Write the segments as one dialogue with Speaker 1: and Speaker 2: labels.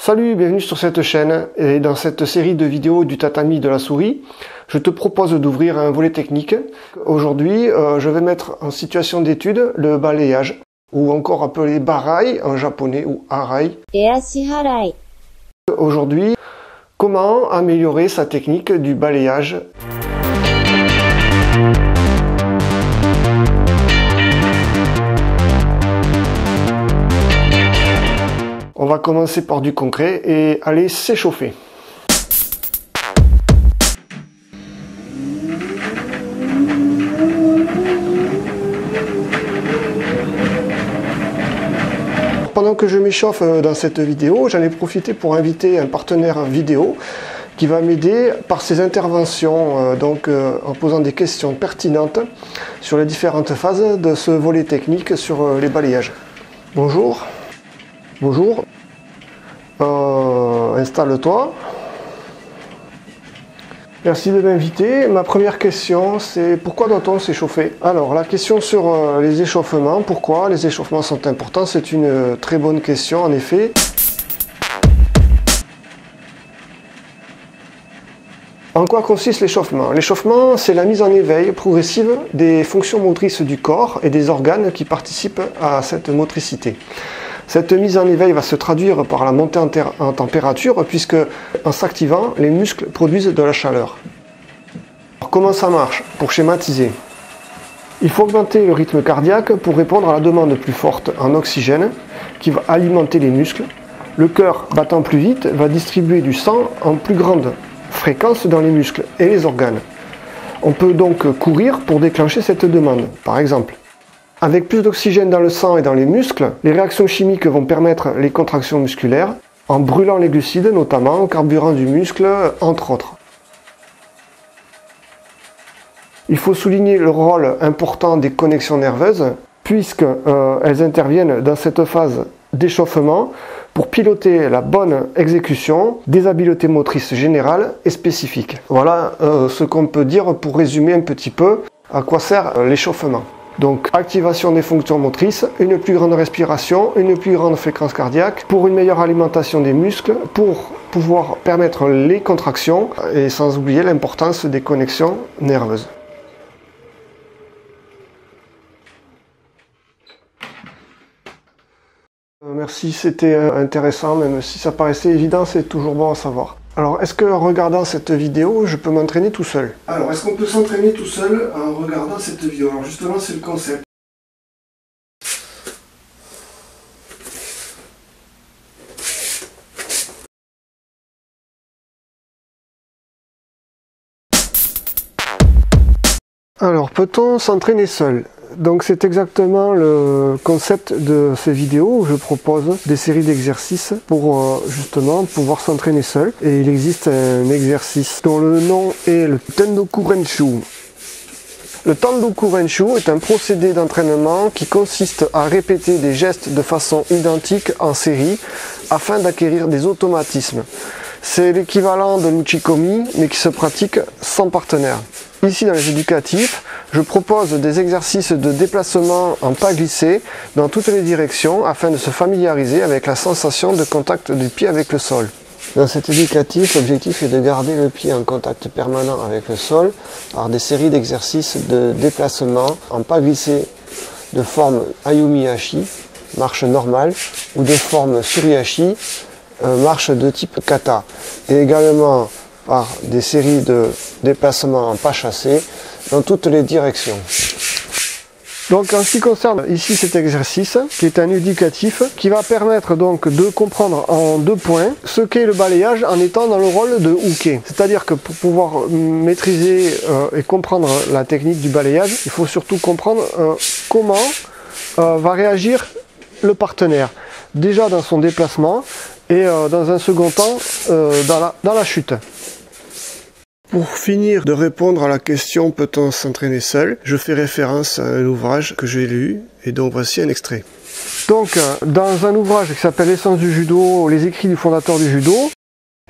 Speaker 1: Salut, bienvenue sur cette chaîne et dans cette série de vidéos du tatami de la souris, je te propose d'ouvrir un volet technique. Aujourd'hui, je vais mettre en situation d'étude le balayage, ou encore appelé barai en japonais ou harai. Aujourd'hui, comment améliorer sa technique du balayage. On va commencer par du concret et aller s'échauffer. Pendant que je m'échauffe dans cette vidéo, j'en ai profité pour inviter un partenaire vidéo qui va m'aider par ses interventions, en posant des questions pertinentes sur les différentes phases de ce volet technique sur les balayages. Bonjour. Bonjour. Installe-toi. Merci de m'inviter. Ma première question, c'est pourquoi doit-on s'échauffer? Alors, la question sur les échauffements, pourquoi les échauffements sont importants, c'est une très bonne question en effet. En quoi consiste l'échauffement? L'échauffement, c'est la mise en éveil progressive des fonctions motrices du corps et des organes qui participent à cette motricité. Cette mise en éveil va se traduire par la montée en température puisque, en s'activant, les muscles produisent de la chaleur. Alors, comment ça marche? Pour schématiser, il faut augmenter le rythme cardiaque pour répondre à la demande plus forte en oxygène qui va alimenter les muscles. Le cœur, battant plus vite, va distribuer du sang en plus grande fréquence dans les muscles et les organes. On peut donc courir pour déclencher cette demande, par exemple. Avec plus d'oxygène dans le sang et dans les muscles, les réactions chimiques vont permettre les contractions musculaires, en brûlant les glucides notamment, au carburant du muscle, entre autres. Il faut souligner le rôle important des connexions nerveuses, puisqu'elles interviennent dans cette phase d'échauffement pour piloter la bonne exécution des habiletés motrices générales et spécifiques. Voilà ce qu'on peut dire pour résumer un petit peu à quoi sert l'échauffement. Donc, activation des fonctions motrices, une plus grande respiration, une plus grande fréquence cardiaque, pour une meilleure alimentation des muscles, pour pouvoir permettre les contractions, et sans oublier l'importance des connexions nerveuses. Merci, c'était intéressant, même si ça paraissait évident, c'est toujours bon à savoir. Alors, est-ce qu'en regardant cette vidéo, je peux m'entraîner tout seul? Alors, est-ce qu'on peut s'entraîner tout seul en regardant cette vidéo? Alors, justement, c'est le concept. Alors, peut-on s'entraîner seul? Donc c'est exactement le concept de ces vidéos où je propose des séries d'exercices pour justement pouvoir s'entraîner seul. Et il existe un exercice dont le nom est le Tendoku Renshu. Le Tendoku Renshu est un procédé d'entraînement qui consiste à répéter des gestes de façon identique en série afin d'acquérir des automatismes. C'est l'équivalent de l'Uchikomi mais qui se pratique sans partenaire. Ici dans les éducatifs, je propose des exercices de déplacement en pas glissé dans toutes les directions afin de se familiariser avec la sensation de contact du pied avec le sol. Dans cet éducatif, l'objectif est de garder le pied en contact permanent avec le sol par des séries d'exercices de déplacement en pas glissé de forme Ayumi-Hachi, marche normale, ou de forme Suri-Hachi, marche de type kata, et également par des séries de déplacements en pas chassé dans toutes les directions. Donc en ce qui concerne ici cet exercice, qui est un éducatif, qui va permettre donc de comprendre en 2 points ce qu'est le balayage en étant dans le rôle de uke. C'est-à-dire que pour pouvoir maîtriser et comprendre la technique du balayage, il faut surtout comprendre comment va réagir le partenaire. Déjà dans son déplacement et dans un second temps dans la chute. Pour finir de répondre à la question peut-on s'entraîner seul, je fais référence à un ouvrage que j'ai lu et dont voici un extrait. Donc dans un ouvrage qui s'appelle L'essence du judo, les écrits du fondateur du judo,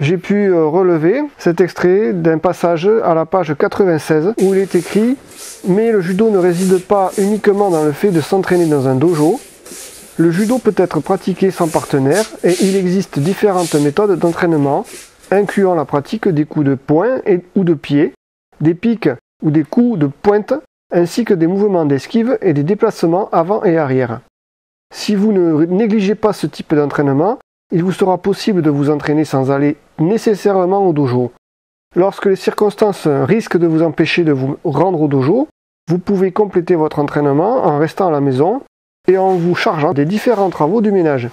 Speaker 1: j'ai pu relever cet extrait d'un passage à la page 96 où il est écrit « Mais le judo ne réside pas uniquement dans le fait de s'entraîner dans un dojo, Le judo peut être pratiqué sans partenaire et il existe différentes méthodes d'entraînement, incluant la pratique des coups de poing ou de pied, des piques ou des coups de pointe, ainsi que des mouvements d'esquive et des déplacements avant et arrière. Si vous ne négligez pas ce type d'entraînement, il vous sera possible de vous entraîner sans aller nécessairement au dojo. Lorsque les circonstances risquent de vous empêcher de vous rendre au dojo, vous pouvez compléter votre entraînement en restant à la maison et en vous chargeant des différents travaux du ménage.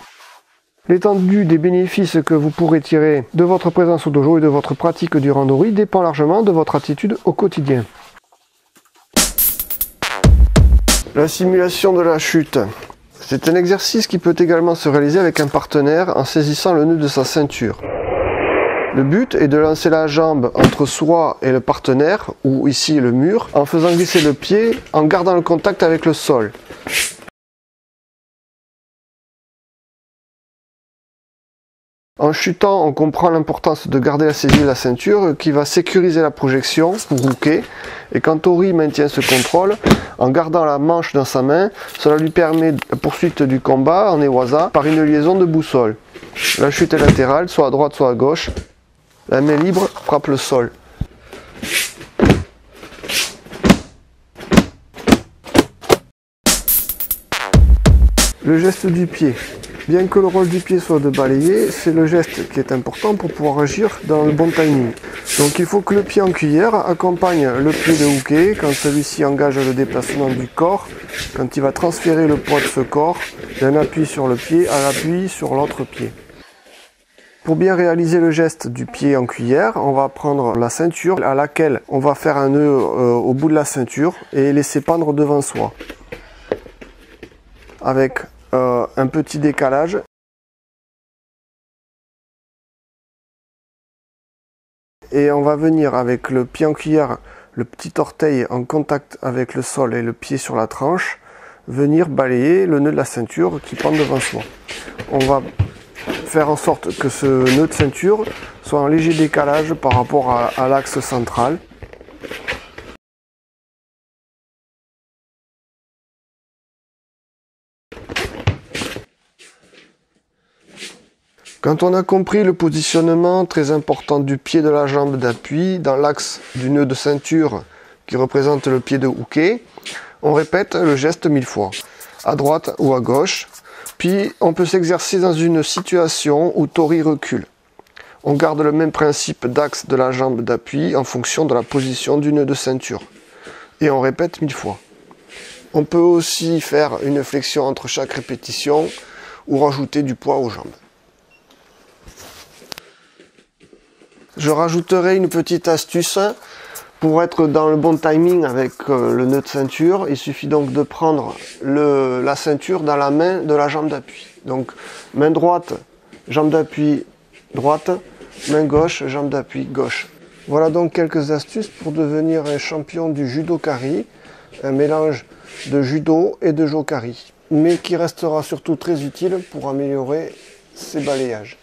Speaker 1: L'étendue des bénéfices que vous pourrez tirer de votre présence au dojo et de votre pratique du randori dépend largement de votre attitude au quotidien. La simulation de la chute. C'est un exercice qui peut également se réaliser avec un partenaire en saisissant le nœud de sa ceinture. Le but est de lancer la jambe entre soi et le partenaire, ou ici le mur, en faisant glisser le pied en gardant le contact avec le sol. En chutant, on comprend l'importance de garder la saisie de la ceinture qui va sécuriser la projection pour hooker. Et quand Tori maintient ce contrôle, en gardant la manche dans sa main, cela lui permet la poursuite du combat en ewaza par une liaison de boussole. La chute est latérale, soit à droite soit à gauche. La main libre frappe le sol. Le geste du pied. Bien que le rôle du pied soit de balayer, c'est le geste qui est important pour pouvoir agir dans le bon timing. Donc il faut que le pied en cuillère accompagne le pied de hooké quand celui-ci engage le déplacement du corps, quand il va transférer le poids de ce corps d'un appui sur le pied à l'appui sur l'autre pied. Pour bien réaliser le geste du pied en cuillère, on va prendre la ceinture à laquelle on va faire un nœud au bout de la ceinture et laisser pendre devant soi. Avec un petit décalage. Et on va venir avec le pied en cuillère, le petit orteil en contact avec le sol et le pied sur la tranche, venir balayer le nœud de la ceinture qui pend devant soi. On va faire en sorte que ce nœud de ceinture soit en léger décalage par rapport à l'axe central. Quand on a compris le positionnement très important du pied de la jambe d'appui dans l'axe du nœud de ceinture qui représente le pied de hooké, on répète le geste 1000 fois, à droite ou à gauche, puis on peut s'exercer dans une situation où Tori recule. On garde le même principe d'axe de la jambe d'appui en fonction de la position du nœud de ceinture, et on répète 1000 fois. On peut aussi faire une flexion entre chaque répétition ou rajouter du poids aux jambes. Je rajouterai une petite astuce pour être dans le bon timing avec le nœud de ceinture. Il suffit donc de prendre la ceinture dans la main de la jambe d'appui. Donc main droite, jambe d'appui droite, main gauche, jambe d'appui gauche. Voilà donc quelques astuces pour devenir un champion du judo-kari, un mélange de judo et de jo-kari, mais qui restera surtout très utile pour améliorer ses balayages.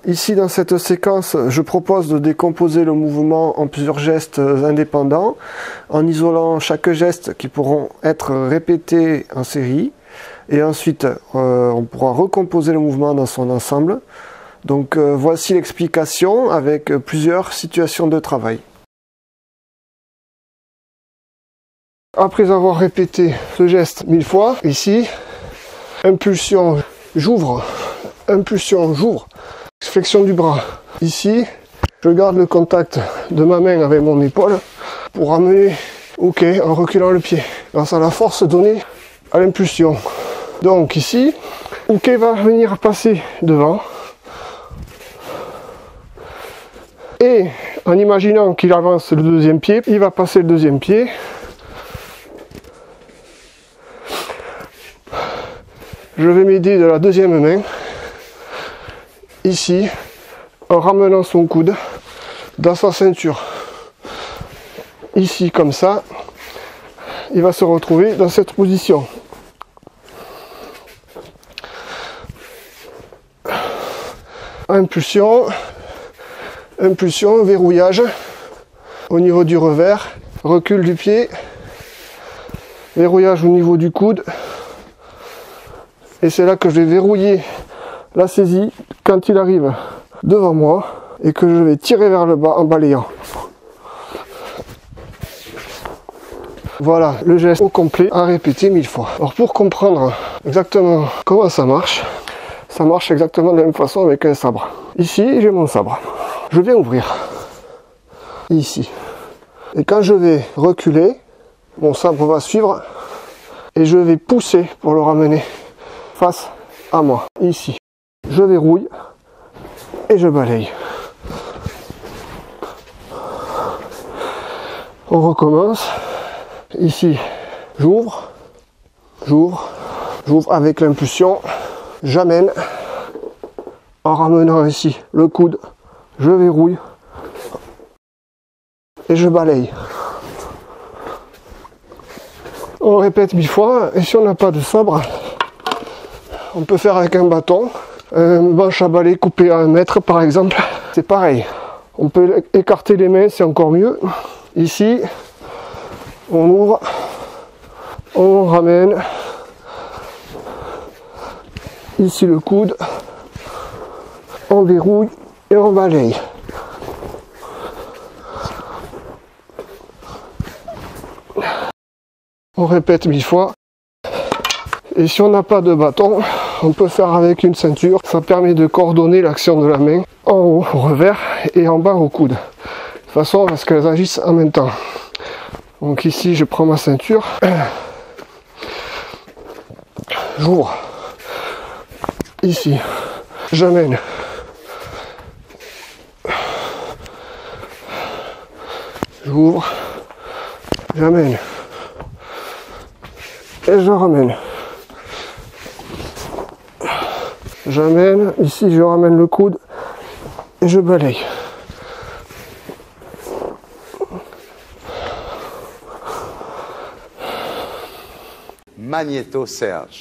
Speaker 1: Ici, dans cette séquence, je propose de décomposer le mouvement en plusieurs gestes indépendants, en isolant chaque geste qui pourront être répétés en série. Et ensuite, on pourra recomposer le mouvement dans son ensemble. Donc, voici l'explication avec plusieurs situations de travail. Après avoir répété ce geste 1000 fois, ici, impulsion, j'ouvre, impulsion, j'ouvre. Flexion du bras. Ici, je garde le contact de ma main avec mon épaule pour amener hooké en reculant le pied, grâce à la force donnée à l'impulsion. Donc ici, hooké va venir passer devant. Et en imaginant qu'il avance le deuxième pied, il va passer le deuxième pied. Je vais m'aider de la deuxième main. Ici, en ramenant son coude dans sa ceinture. Ici, comme ça, il va se retrouver dans cette position. impulsion, impulsion, verrouillage au niveau du revers, recul du pied, verrouillage au niveau du coude. Et c'est là que je vais verrouiller la saisie quand il arrive devant moi et que je vais tirer vers le bas en balayant. Voilà le geste au complet à répéter 1000 fois. Alors pour comprendre exactement comment ça marche exactement de la même façon avec un sabre. Ici j'ai mon sabre. Je viens ouvrir. Ici. Et quand je vais reculer, mon sabre va suivre et je vais pousser pour le ramener face à moi. Ici. Je verrouille et je balaye. On recommence. Ici, j'ouvre avec l'impulsion, j'amène en ramenant ici le coude, je verrouille et je balaye. On répète 1000 fois et si on n'a pas de sabre, on peut faire avec un bâton, un manche à balai coupé à 1 mètre par exemple, c'est pareil. On peut écarter les mains, c'est encore mieux. Ici, on ouvre, on ramène, ici le coude, on verrouille et on balaye. On répète 1000 fois. Et si on n'a pas de bâton, on peut faire avec une ceinture. Ça permet de coordonner l'action de la main en haut au revers et en bas au coude. De façon à ce qu'elles agissent en même temps. Donc ici je prends ma ceinture, j'ouvre, ici j'amène, j'ouvre, j'amène et je ramène, j'amène, ici je ramène le coude et je balaye.
Speaker 2: Magnéto Serge.